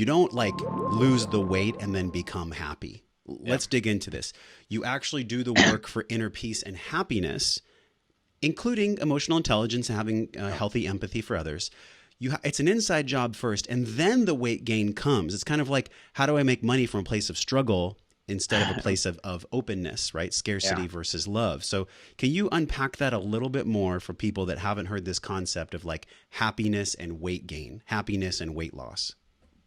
don't like lose the weight and then become happy. Let's dig into this. You actually do the work for inner peace and happiness, including emotional intelligence and having healthy empathy for others. It's an inside job first, and then the weight gain comes. It's kind of like, how do I make money from a place of struggle instead of a place of openness, right? Scarcity versus love. So can you unpack that a little bit more for people that haven't heard this concept of like happiness and weight gain, happiness and weight loss?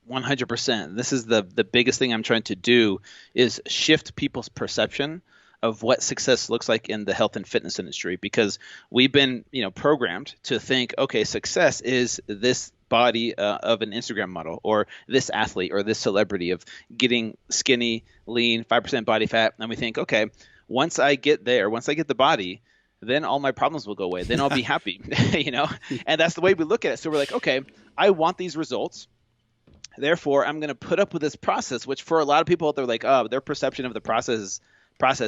100%. This is the biggest thing I'm trying to do is shift people's perception of what success looks like in the health and fitness industry, because we've been, programmed to think, okay, success is this body of an Instagram model, or this athlete, or this celebrity of getting skinny, lean, 5% body fat. And we think, okay, once I get there, once I get the body, then all my problems will go away. Then I'll be happy, And that's the way we look at it. So we're like, okay, I want these results. Therefore, I'm going to put up with this process, which for a lot of people, they're like, oh, their perception of the process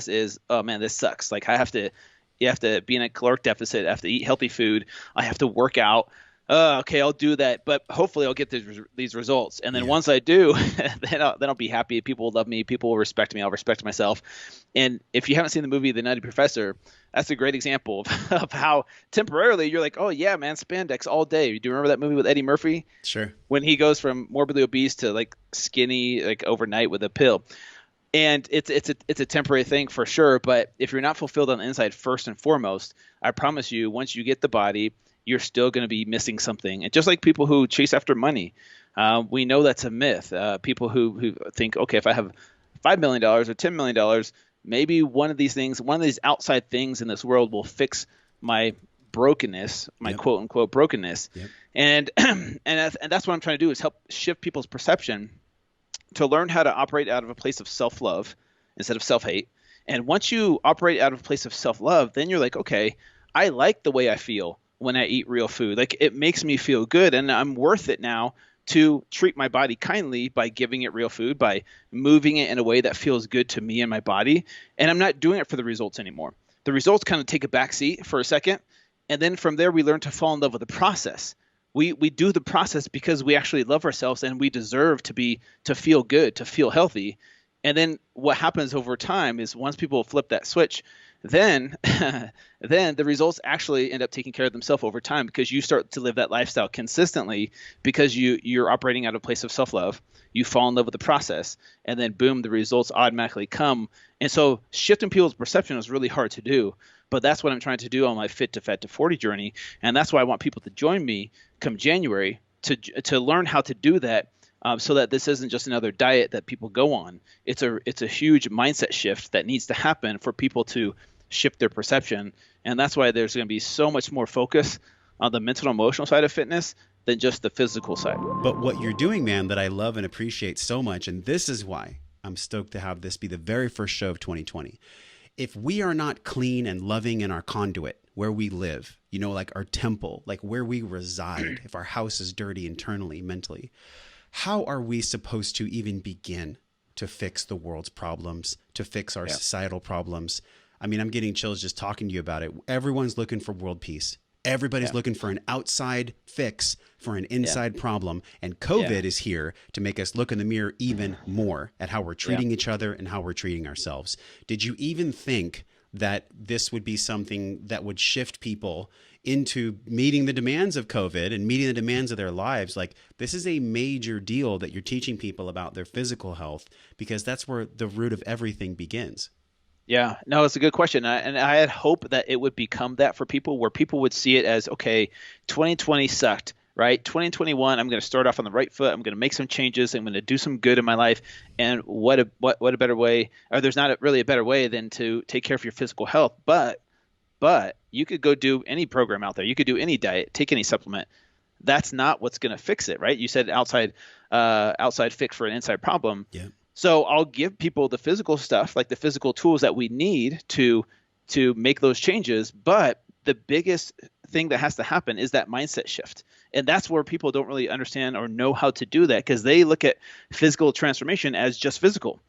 is, oh man, this sucks. Like you have to be in a caloric deficit. I have to eat healthy food. I have to work out. Okay, I'll do that, but hopefully I'll get these results. And then once I do, then I'll be happy. People will love me. People will respect me. I'll respect myself. And if you haven't seen the movie The Nutty Professor, that's a great example of how temporarily you're like, oh yeah, man, spandex all day. Do you remember that movie with Eddie Murphy? Sure. When he goes from morbidly obese to like skinny, like overnight with a pill. And it's a temporary thing for sure. But if you're not fulfilled on the inside, first and foremost, I promise you, once you get the body, you're still going to be missing something. And just like people who chase after money, we know that's a myth. People who think, okay, if I have $5 million or $10 million, maybe one of these outside things in this world will fix my brokenness, my quote unquote brokenness. Yep. And that's what I'm trying to do, is help shift people's perception to learn how to operate out of a place of self-love instead of self-hate. And once you operate out of a place of self-love, then you're like, okay, I like the way I feel when I eat real food. Like, it makes me feel good, and I'm worth it now to treat my body kindly by giving it real food, by moving it in a way that feels good to me and my body. And I'm not doing it for the results anymore. The results kind of take a back seat for a second. And then from there, we learn to fall in love with the process. We do the process because we actually love ourselves, and we deserve to feel good, to feel healthy. And then what happens over time is, once people flip that switch, then the results actually end up taking care of themselves over time, because you start to live that lifestyle consistently, because you're operating out of a place of self-love. You fall in love with the process, and then boom, the results automatically come. And so shifting people's perception is really hard to do, but that's what I'm trying to do on my Fit to Fat to 40 journey. And that's why I want people to join me come January to learn how to do that. So that this isn't just another diet that people go on. It's a huge mindset shift that needs to happen for people to shift their perception. And that's why there's going to be so much more focus on the mental and emotional side of fitness than just the physical side. But what you're doing, man, that I love and appreciate so much, and this is why I'm stoked to have this be the very first show of 2020. If we are not clean and loving in our conduit, where we live, like our temple, like where we reside, if our house is dirty internally, mentally, how are we supposed to even begin to fix the world's problems, to fix our societal problems? I mean, I'm getting chills just talking to you about it. Everyone's looking for world peace. Everybody's looking for an outside fix for an inside problem. And COVID is here to make us look in the mirror even more at how we're treating each other and how we're treating ourselves. Did you even think that this would be something that would shift people into meeting the demands of COVID and meeting the demands of their lives? Like, this is a major deal that you're teaching people about their physical health, because that's where the root of everything begins. Yeah, no, it's a good question. And I had hope that it would become that for people, where people would see it as, okay, 2020 sucked, right? 2021, I'm going to start off on the right foot. I'm going to make some changes. I'm going to do some good in my life. And what a better way, or there's not really a better way than to take care of your physical health. But you could go do any program out there. You could do any diet, take any supplement. That's not what's going to fix it, right? You said outside fix for an inside problem. Yeah. So I'll give people the physical stuff, like the physical tools that we need to make those changes. But the biggest thing that has to happen is that mindset shift. And that's where people don't really understand or know how to do that, because they look at physical transformation as just physical.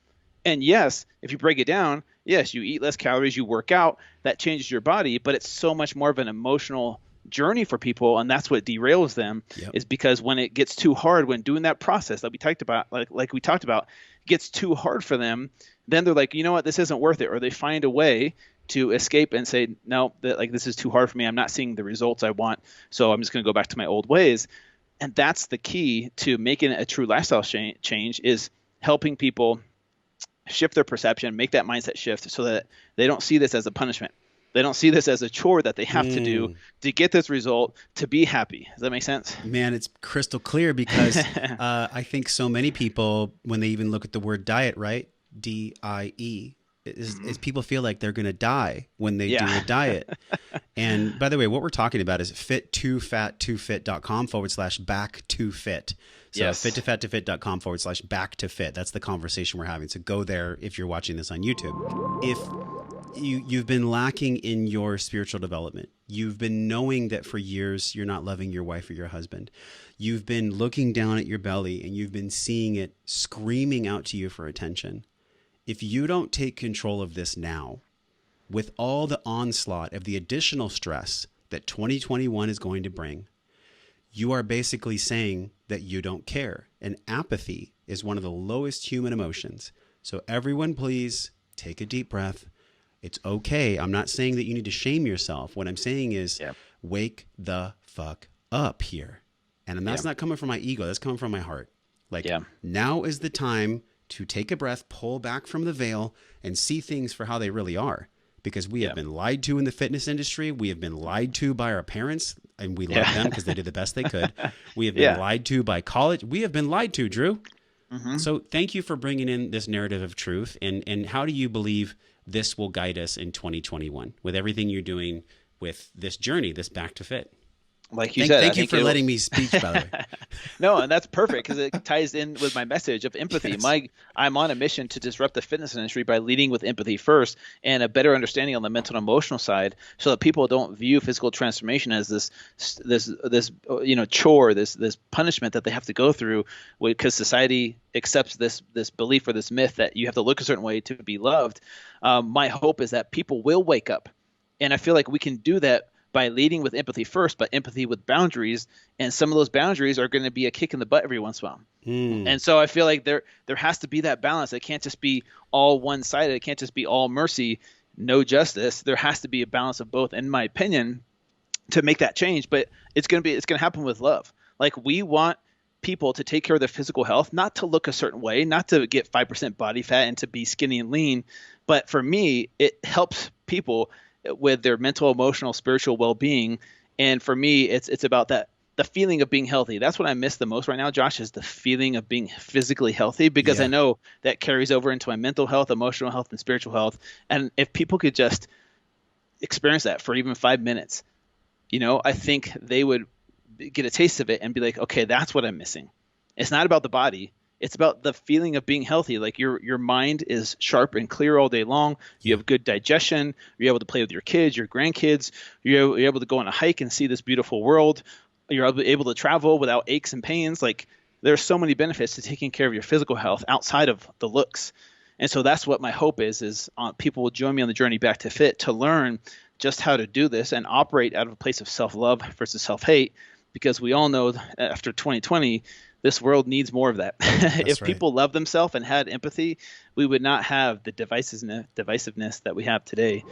And yes, if you break it down, yes, you eat less calories, you work out, that changes your body, but it's so much more of an emotional journey for people, and that's what derails them. Yep. Is because when it gets too hard, when doing that process that we talked about, like we talked about, gets too hard for them, then they're like, you know what, this isn't worth it, or they find a way to escape and say, no, this is too hard for me. I'm not seeing the results I want, so I'm just going to go back to my old ways. And that's the key to making a true lifestyle change, is helping people shift their perception, make that mindset shift, so that they don't see this as a punishment. They don't see this as a chore that they have to do to get this result, to be happy. Does that make sense? Man, it's crystal clear, because I think so many people, when they even look at the word diet, right? DIE, is people feel like they're going to die when they do a diet. And by the way, what we're talking about is Fit2Fat2Fit.com/back2fit. So Fit2Fat2Fit.com/back2fit. That's the conversation we're having. So go there if you're watching this on YouTube. If you've been lacking in your spiritual development, you've been knowing that for years you're not loving your wife or your husband, you've been looking down at your belly and you've been seeing it screaming out to you for attention. If you don't take control of this now, with all the onslaught of the additional stress that 2021 is going to bring, you are basically saying that you don't care. And apathy is one of the lowest human emotions. So everyone, please take a deep breath. It's okay. I'm not saying that you need to shame yourself. What I'm saying is wake the fuck up here. And that's not coming from my ego. That's coming from my heart. Now is the time to take a breath, pull back from the veil, and see things for how they really are. Because we have been lied to in the fitness industry. We have been lied to by our parents, and we love them because they did the best they could. We have been lied to by college. We have been lied to, Drew. So thank you for bringing in this narrative of truth. And how do you believe this will guide us in 2021 with everything you're doing with this journey, this back to fit? Like you said, thank you for letting me speak, by the way. No, and that's perfect, because it ties in with my message of empathy. Yes. I'm on a mission to disrupt the fitness industry by leading with empathy first, and a better understanding on the mental and emotional side, so that people don't view physical transformation as this chore, this punishment that they have to go through, because society accepts this belief or this myth that you have to look a certain way to be loved. My hope is that people will wake up, and I feel like we can do that by leading with empathy first, but empathy with boundaries. And some of those boundaries are going to be a kick in the butt every once in a while. And so I feel like there has to be that balance. It can't just be all one-sided. It can't just be all mercy, no justice. There has to be a balance of both, in my opinion, to make that change. But it's going to happen with love. Like, we want people to take care of their physical health, not to look a certain way, not to get 5% body fat and to be skinny and lean. But for me, it helps people with their mental, emotional, spiritual well-being. And for me, it's about that, the feeling of being healthy. That's what I miss the most right now, Josh, is the feeling of being physically healthy, because I know that carries over into my mental health, emotional health, and spiritual health. And if people could just experience that for even 5 minutes, I think they would get a taste of it and be like, okay, that's what I'm missing. It's not about the body. It's about the feeling of being healthy. Like, your mind is sharp and clear all day long. You have good digestion. You're able to play with your kids, your grandkids. You're able to go on a hike and see this beautiful world. You're able to travel without aches and pains. Like, there's so many benefits to taking care of your physical health outside of the looks. And so that's what my hope is people will join me on the journey back to fit, to learn just how to do this and operate out of a place of self-love versus self-hate, because we all know after 2020, this world needs more of that. If people loved themselves and had empathy, we would not have the divisiveness that we have today.